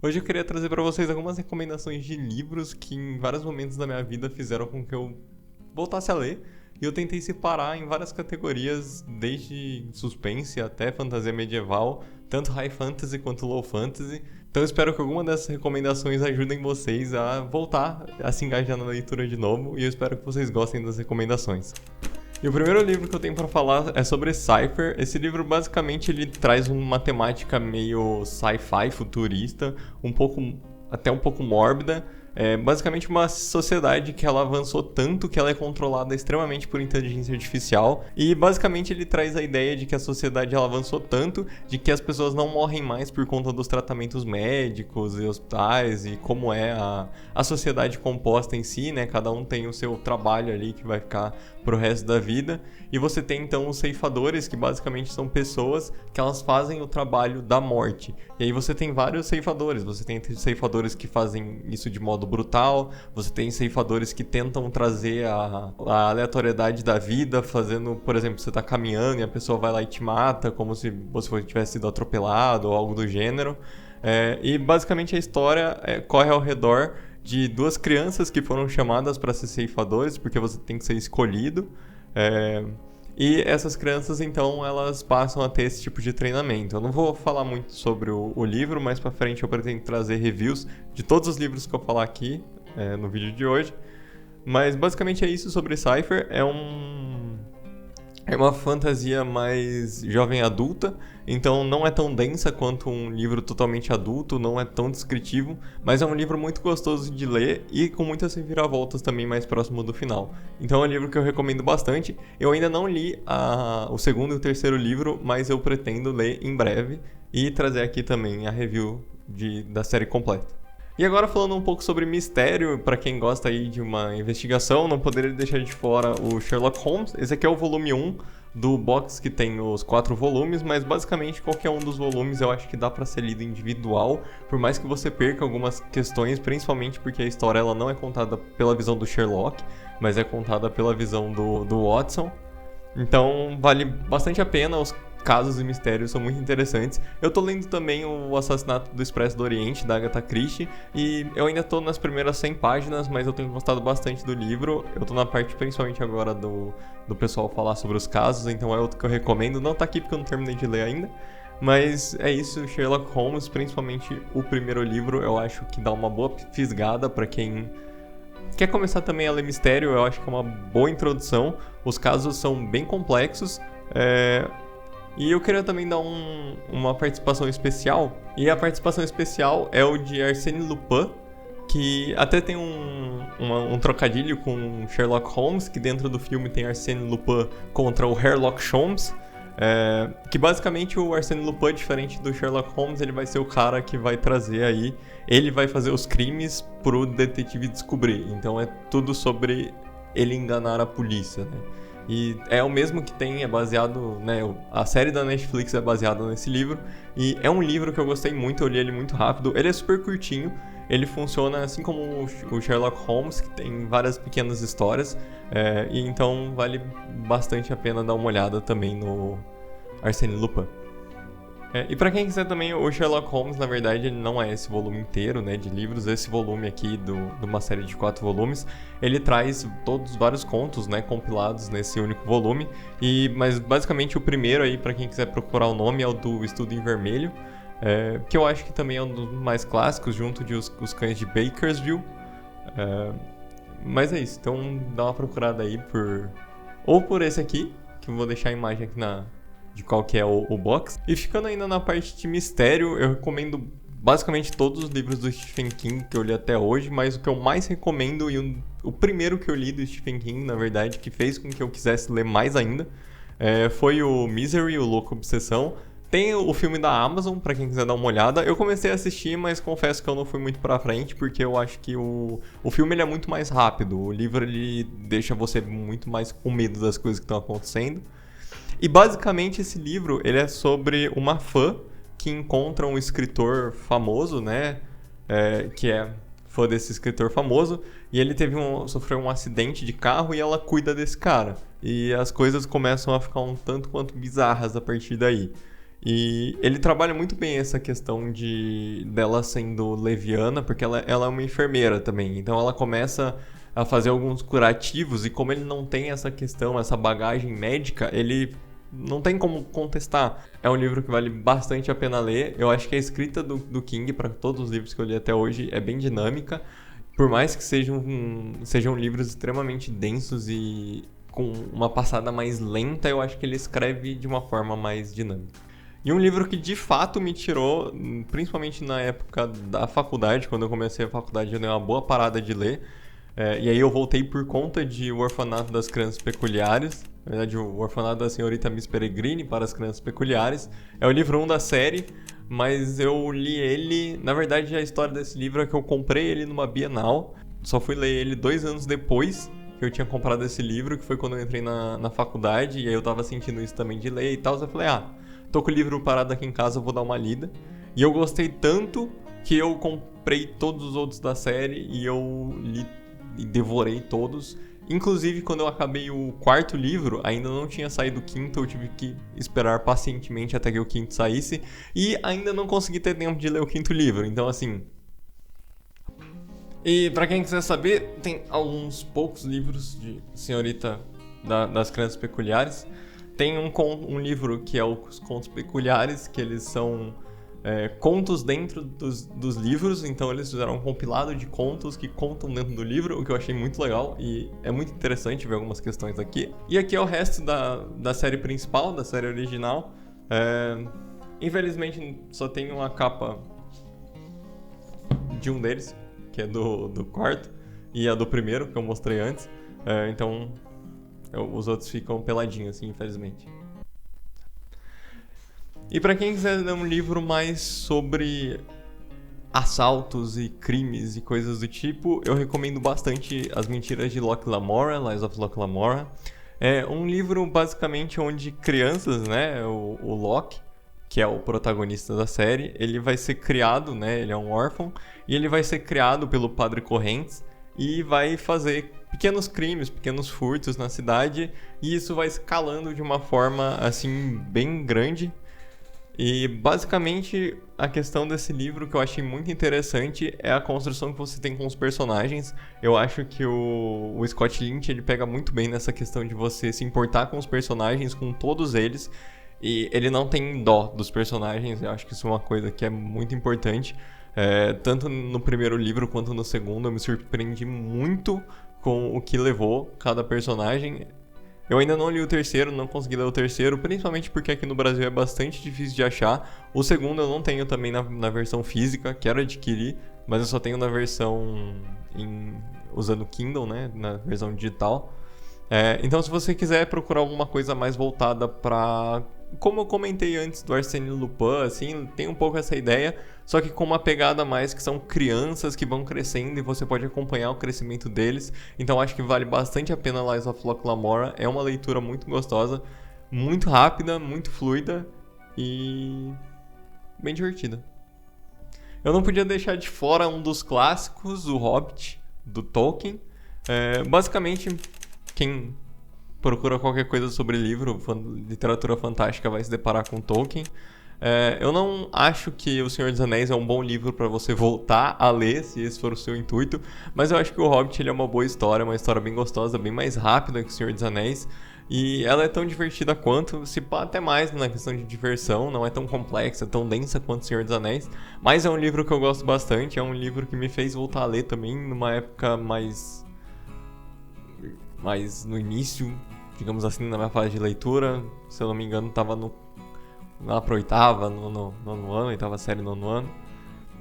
Hoje eu queria trazer para vocês algumas recomendações de livros que em vários momentos da minha vida fizeram com que eu voltasse a ler. E eu tentei separar em várias categorias, desde suspense até fantasia medieval, tanto high fantasy quanto low fantasy. Então eu espero que alguma dessas recomendações ajudem vocês a voltar a se engajar na leitura de novo. E eu espero que vocês gostem das recomendações. E o primeiro livro que eu tenho para falar é sobre Cypher. Esse livro basicamente ele traz uma temática meio sci-fi futurista, até um pouco mórbida. É basicamente uma sociedade que ela avançou tanto que ela é controlada extremamente por inteligência artificial. E basicamente ele traz a ideia de que a sociedade ela avançou tanto de que as pessoas não morrem mais por conta dos tratamentos médicos e hospitais e como é a sociedade composta em si, né? Cada um tem o seu trabalho ali que vai ficar pro resto da vida. E você tem então os ceifadores, que basicamente são pessoas que elas fazem o trabalho da morte. E aí você tem vários ceifadores. Você tem ceifadores que fazem isso de modo brutal. Você tem ceifadores que tentam trazer a aleatoriedade da vida, fazendo, por exemplo, você tá caminhando e a pessoa vai lá e te mata, como se você tivesse sido atropelado ou algo do gênero. E basicamente a história corre ao redor de duas crianças que foram chamadas para ser ceifadores, porque você tem que ser escolhido. E essas crianças, então, elas passam a ter esse tipo de treinamento. Eu não vou falar muito sobre o livro, mas para frente eu pretendo trazer reviews de todos os livros que eu falar aqui no vídeo de hoje. Mas basicamente é isso sobre Cypher. É uma fantasia mais jovem adulta, então não é tão densa quanto um livro totalmente adulto, não é tão descritivo, mas é um livro muito gostoso de ler e com muitas reviravoltas também mais próximo do final. Então é um livro que eu recomendo bastante. Eu ainda não li o segundo e o terceiro livro, mas eu pretendo ler em breve e trazer aqui também a review da série completa. E agora falando um pouco sobre mistério, para quem gosta aí de uma investigação, não poderia deixar de fora o Sherlock Holmes. Esse aqui é o volume 1 do box que tem os 4 volumes, mas basicamente qualquer um dos volumes eu acho que dá para ser lido individual, por mais que você perca algumas questões, principalmente porque a história ela não é contada pela visão do Sherlock, mas é contada pela visão do Watson. Então vale bastante a pena, os casos e mistérios são muito interessantes. Eu tô lendo também o Assassinato do Expresso do Oriente, da Agatha Christie, e eu ainda tô nas primeiras 100 páginas, mas eu tenho gostado bastante do livro. Eu tô na parte principalmente agora do pessoal falar sobre os casos, então é outro que eu recomendo. Não tá aqui porque eu não terminei de ler ainda, mas é isso, Sherlock Holmes, principalmente o primeiro livro, eu acho que dá uma boa fisgada pra quem quer começar também a ler mistério. Eu acho que é uma boa introdução. Os casos são bem complexos, e eu queria também dar uma participação especial. E a participação especial é o de Arsène Lupin, que até tem um trocadilho com Sherlock Holmes, que dentro do filme tem Arsène Lupin contra o Herlock Sholmes. Que basicamente o Arsène Lupin, diferente do Sherlock Holmes, ele vai ser o cara que vai trazer aí, ele vai fazer os crimes pro detetive descobrir. Então é tudo sobre ele enganar a polícia, né? E é o mesmo que tem, é baseado, né, a série da Netflix é baseada nesse livro, e é um livro que eu gostei muito, eu li ele muito rápido, ele é super curtinho, ele funciona assim como o Sherlock Holmes, que tem várias pequenas histórias, e então vale bastante a pena dar uma olhada também no Arsène Lupin. E pra quem quiser também, o Sherlock Holmes, na verdade, ele não é esse volume inteiro, né, de livros. Esse volume aqui, de uma série de 4 volumes, ele traz vários contos, né, compilados nesse único volume. Mas basicamente o primeiro aí, pra quem quiser procurar o nome, é o do Estudo em Vermelho, que eu acho que também é um dos mais clássicos, junto de Os Cães de Bakersville. Mas é isso, então dá uma procurada aí por esse aqui, que eu vou deixar a imagem aqui de qual que é o box. E ficando ainda na parte de mistério, eu recomendo basicamente todos os livros do Stephen King que eu li até hoje, mas o que eu mais recomendo e o primeiro que eu li do Stephen King, na verdade, que fez com que eu quisesse ler mais ainda, foi o Misery, o Louco Obsessão. Tem o filme da Amazon, pra quem quiser dar uma olhada. Eu comecei a assistir, mas confesso que eu não fui muito pra frente, porque eu acho que o filme ele é muito mais rápido. O livro ele deixa você muito mais com medo das coisas que estão acontecendo. E basicamente esse livro ele é sobre uma fã que encontra um escritor famoso, né? Que é fã desse escritor famoso, e ele sofreu um acidente de carro e ela cuida desse cara. E as coisas começam a ficar um tanto quanto bizarras a partir daí. E ele trabalha muito bem essa questão dela sendo leviana, porque ela é uma enfermeira também. Então ela começa a fazer alguns curativos, e como ele não tem essa questão, essa bagagem médica, ele não tem como contestar. É um livro que vale bastante a pena ler. Eu acho que a escrita do King, para todos os livros que eu li até hoje, é bem dinâmica. Por mais que sejam livros extremamente densos e com uma passada mais lenta, eu acho que ele escreve de uma forma mais dinâmica. E um livro que de fato me tirou, principalmente na época da faculdade, quando eu comecei a faculdade eu dei uma boa parada de ler. E aí eu voltei por conta de O Orfanato das Crianças Peculiares. Na verdade, O Orfanato da Senhorita Miss Peregrine para as Crianças Peculiares. É o livro 1 da série, mas eu li ele... Na verdade, a história desse livro é que eu comprei ele numa Bienal. Só fui ler ele 2 anos depois que eu tinha comprado esse livro, que foi quando eu entrei na faculdade. E aí eu tava sentindo isso também de ler e tal. Eu falei, tô com o livro parado aqui em casa, vou dar uma lida. E eu gostei tanto que eu comprei todos os outros da série e eu li e devorei todos. Inclusive, quando eu acabei o 4º livro, ainda não tinha saído o 5º, eu tive que esperar pacientemente até que o 5º saísse. E ainda não consegui ter tempo de ler o 5º livro, então assim... E pra quem quiser saber, tem alguns poucos livros de Senhorita das Crianças Peculiares. Tem um livro que é Os Contos Peculiares, que eles são contos dentro dos livros. Então eles fizeram um compilado de contos que contam dentro do livro, o que eu achei muito legal e é muito interessante ver algumas questões aqui. E aqui é o resto da série principal, da série original. Infelizmente só tem uma capa de um deles, que é do 4º, e a do 1º, que eu mostrei antes. Então... os outros ficam peladinhos, assim, infelizmente. E pra quem quiser ler um livro mais sobre assaltos e crimes e coisas do tipo, eu recomendo bastante As Mentiras de Locke Lamora, Lies of Locke Lamora. É um livro basicamente onde crianças, né, o Locke, que é o protagonista da série, ele vai ser criado, né, ele é um órfão, e ele vai ser criado pelo Padre Correntes e vai fazer pequenos crimes, pequenos furtos na cidade, e isso vai escalando de uma forma, assim, bem grande. E, basicamente, a questão desse livro que eu achei muito interessante é a construção que você tem com os personagens. Eu acho que o Scott Lynch, ele pega muito bem nessa questão de você se importar com os personagens, com todos eles, e ele não tem dó dos personagens. Eu acho que isso é uma coisa que é muito importante. Tanto no 1º livro quanto no 2º, eu me surpreendi muito com o que levou cada personagem. Eu ainda não li o 3º, não consegui ler o 3º, principalmente porque aqui no Brasil é bastante difícil de achar. O 2º eu não tenho também na versão física, quero adquirir, mas eu só tenho na versão usando Kindle, né, na versão digital. Então, se você quiser procurar alguma coisa mais voltada para... Como eu comentei antes do Arsène Lupin, assim, tem um pouco essa ideia, só que com uma pegada mais que são crianças que vão crescendo e você pode acompanhar o crescimento deles. Então acho que vale bastante a pena Lies of Locke Lamora. É uma leitura muito gostosa, muito rápida, muito fluida e bem divertida. Eu não podia deixar de fora um dos clássicos, O Hobbit, do Tolkien. Basicamente, quem procura qualquer coisa sobre livro, literatura fantástica, vai se deparar com Tolkien. Eu não acho que O Senhor dos Anéis é um bom livro para você voltar a ler, se esse for o seu intuito, mas eu acho que O Hobbit ele é uma boa história, uma história bem gostosa, bem mais rápida que O Senhor dos Anéis, e ela é tão divertida quanto, se pá até mais na questão de diversão, não é tão complexa, tão densa quanto O Senhor dos Anéis, mas é um livro que eu gosto bastante, é um livro que me fez voltar a ler também numa época mais no início, digamos assim, na minha fase de leitura. Se eu não me engano, estava lá pro 8º, nono ano, 8ª série, 9º ano.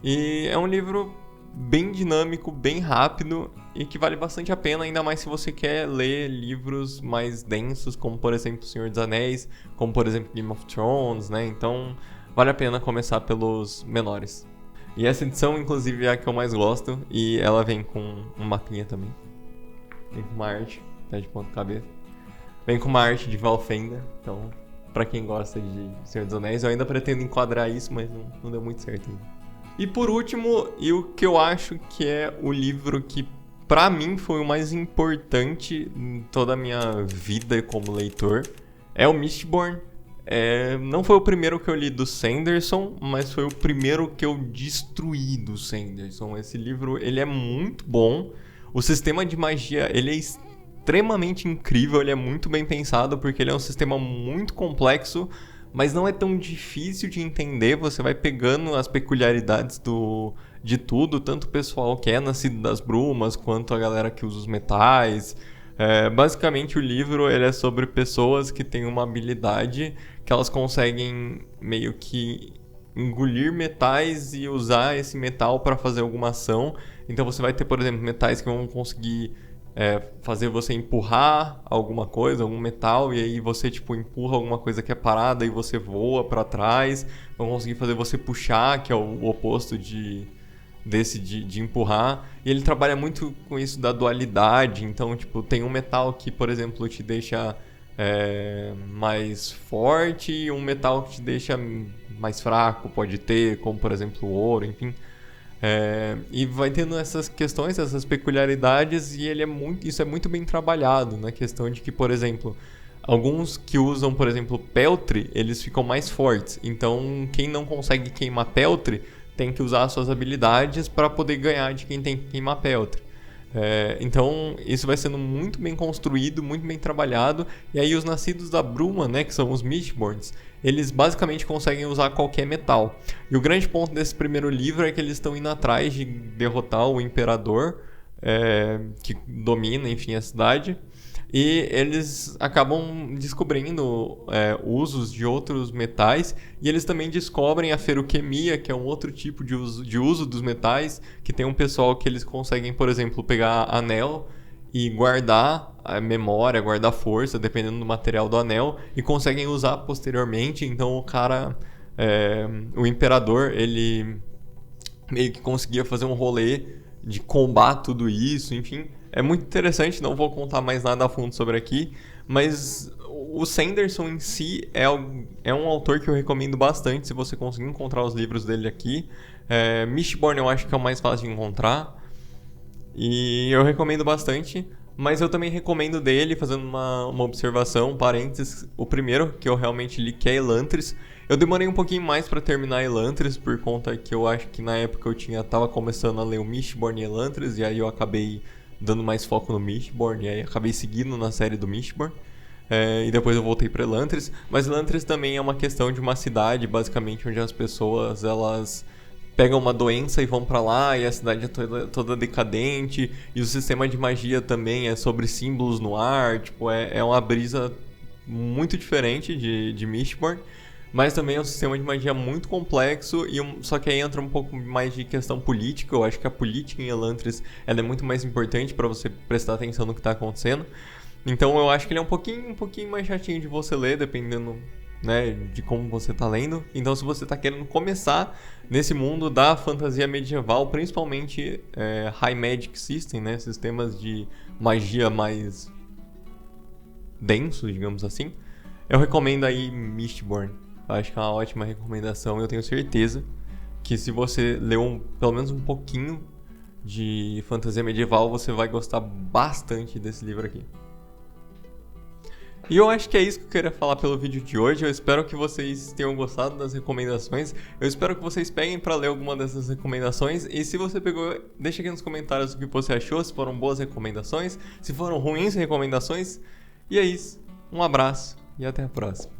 E é um livro bem dinâmico, bem rápido e que vale bastante a pena, ainda mais se você quer ler livros mais densos, como por exemplo O Senhor dos Anéis, como por exemplo Game of Thrones, né? Então vale a pena começar pelos menores. E essa edição, inclusive, é a que eu mais gosto, e ela vem com um mapinha também. Vem com uma arte, tá de ponta cabeça. Vem com uma arte de Valfenda, então, pra quem gosta de Senhor dos Anéis, eu ainda pretendo enquadrar isso, mas não deu muito certo ainda. E por último, e o que eu acho que é o livro que, pra mim, foi o mais importante em toda a minha vida como leitor, é o Mistborn. Não foi o primeiro que eu li do Sanderson, mas foi o primeiro que eu destruí do Sanderson. Esse livro, ele é muito bom. O sistema de magia, ele é extremamente incrível, ele é muito bem pensado, porque ele é um sistema muito complexo, mas não é tão difícil de entender. Você vai pegando as peculiaridades de tudo, tanto o pessoal que é nascido das brumas, quanto a galera que usa os metais. Basicamente o livro ele é sobre pessoas que têm uma habilidade que elas conseguem meio que engolir metais e usar esse metal para fazer alguma ação. Então você vai ter, por exemplo, metais que vão conseguir fazer você empurrar alguma coisa, algum metal, e aí você tipo empurra alguma coisa que é parada e você voa para trás. Vão conseguir fazer você puxar, que é o oposto de empurrar. E ele trabalha muito com isso da dualidade. Então, tipo, tem um metal que, por exemplo, te deixa mais forte, e um metal que te deixa mais fraco, pode ter, como por exemplo o ouro, enfim. E vai tendo essas questões, essas peculiaridades, e isso é muito bem trabalhado na questão de que, por exemplo, alguns que usam, por exemplo, peltre, eles ficam mais fortes. Então, quem não consegue queimar peltre tem que usar as suas habilidades para poder ganhar de quem tem que queimar peltre. Então, isso vai sendo muito bem construído, muito bem trabalhado. E aí os nascidos da bruma, né, que são os Mistborns, eles basicamente conseguem usar qualquer metal. E o grande ponto desse primeiro livro é que eles estão indo atrás de derrotar o imperador, que domina, enfim, a cidade. E eles acabam descobrindo usos de outros metais, e eles também descobrem a feruquemia, que é um outro tipo de uso dos metais, que tem um pessoal que eles conseguem, por exemplo, pegar anel e guardar a memória, guardar força, dependendo do material do anel, e conseguem usar posteriormente. Então o cara, o imperador, ele meio que conseguia fazer um rolê de combater tudo isso, enfim. É muito interessante, não vou contar mais nada a fundo sobre aqui, mas o Sanderson em si é um autor que eu recomendo bastante, se você conseguir encontrar os livros dele aqui. Mistborn eu acho que é o mais fácil de encontrar, e eu recomendo bastante, mas eu também recomendo dele, fazendo uma observação, um parênteses, o primeiro que eu realmente li, que é Elantris. Eu demorei um pouquinho mais pra terminar Elantris, por conta que eu acho que na época eu tava começando a ler o Mistborn e Elantris, e aí eu acabei dando mais foco no Mistborn, e aí acabei seguindo na série do Mistborn. E depois eu voltei para Elantris. Mas Elantris também é uma questão de uma cidade, basicamente, onde as pessoas elas pegam uma doença e vão para lá, e a cidade é toda decadente, e o sistema de magia também é sobre símbolos no ar. Tipo, é uma brisa muito diferente de Mistborn. Mas também é um sistema de magia muito complexo, só que aí entra um pouco mais de questão política. Eu acho que a política em Elantris ela é muito mais importante para você prestar atenção no que está acontecendo. Então eu acho que ele é um pouquinho mais chatinho de você ler, dependendo, né, de como você está lendo. Então se você está querendo começar nesse mundo da fantasia medieval, principalmente High Magic System, né, sistemas de magia mais densos, digamos assim, eu recomendo aí Mistborn. Acho que é uma ótima recomendação. Eu tenho certeza que se você leu pelo menos um pouquinho de fantasia medieval, você vai gostar bastante desse livro aqui. E eu acho que é isso que eu queria falar pelo vídeo de hoje. Eu espero que vocês tenham gostado das recomendações. Eu espero que vocês peguem para ler alguma dessas recomendações. E se você pegou, deixa aqui nos comentários o que você achou, se foram boas recomendações, se foram ruins recomendações. E é isso. Um abraço e até a próxima.